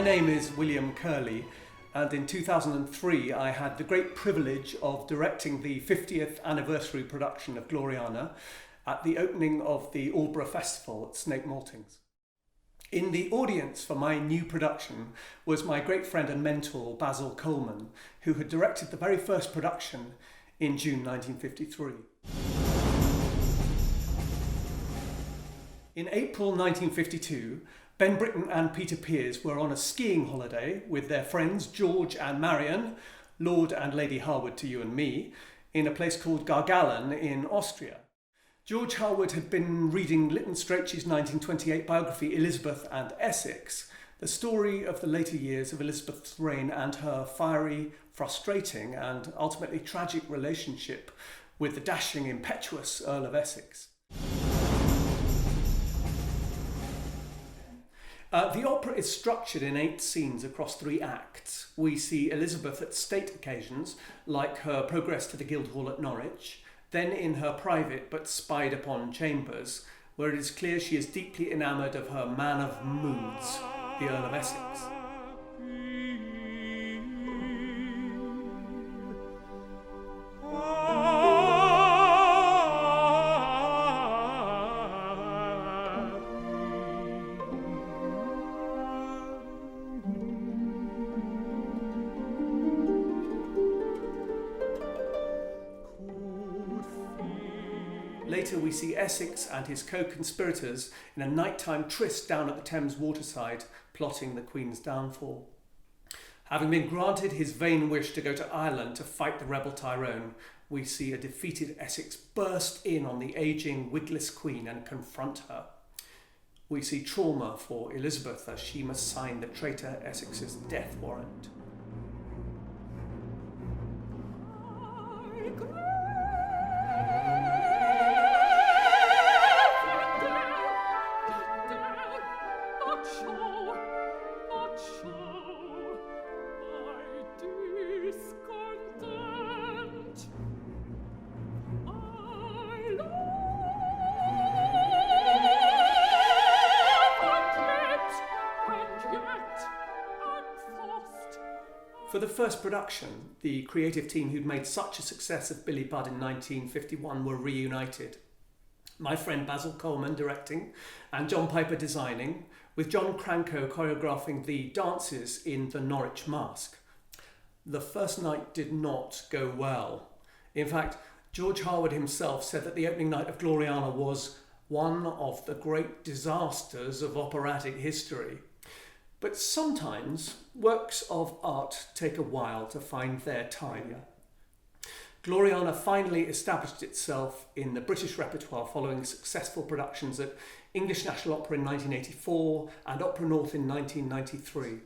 name is William Kerley, and in 2003 I had the great privilege of directing the 50th anniversary production of Gloriana at the opening of the Aldeburgh Festival at Snape Maltings. In the audience for my new production was my great friend and mentor Basil Coleman, who had directed the very first production in June 1953. In April 1952, Ben Britton and Peter Pears were on a skiing holiday with their friends George and Marion, Lord and Lady Harwood to you and me, in a place called Gargallen in Austria. George Harwood had been reading Lytton Strachey's 1928 biography Elizabeth and Essex, the story of the later years of Elizabeth's reign and her fiery, frustrating and ultimately tragic relationship with the dashing, impetuous Earl of Essex. The opera is structured in 8 scenes across 3 acts. We see Elizabeth at state occasions, like her progress to the Guildhall at Norwich, then in her private but spied upon chambers, where it is clear she is deeply enamoured of her man of moods, the Earl of Essex. Later we see Essex and his co-conspirators in a nighttime tryst down at the Thames waterside, plotting the Queen's downfall. Having been granted his vain wish to go to Ireland to fight the rebel Tyrone, we see a defeated Essex burst in on the ageing, wigless Queen and confront her. We see trauma for Elizabeth as she must sign the traitor Essex's death warrant. For the first production, the creative team who'd made such a success of Billy Budd in 1951 were reunited. My friend Basil Coleman directing and John Piper designing, with John Cranko choreographing the dances in the Norwich Masque. The first night did not go well. In fact, George Harwood himself said that the opening night of Gloriana was one of the great disasters of operatic history. But sometimes works of art take a while to find their time. Gloriana finally established itself in the British repertoire following successful productions at English National Opera in 1984 and Opera North in 1993.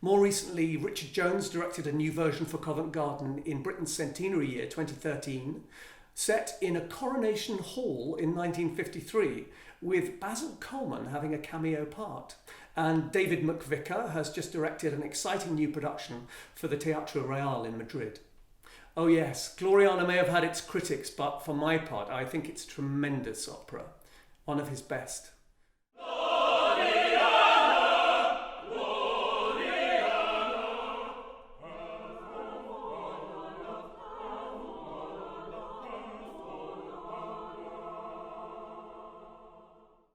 More recently, Richard Jones directed a new version for Covent Garden in Britain's centenary year 2013, set in a coronation hall in 1953, with Basil Coleman having a cameo part. And David McVicar has just directed an exciting new production for the Teatro Real in Madrid. Oh yes, Gloriana may have had its critics, but for my part, I think it's tremendous opera, one of his best.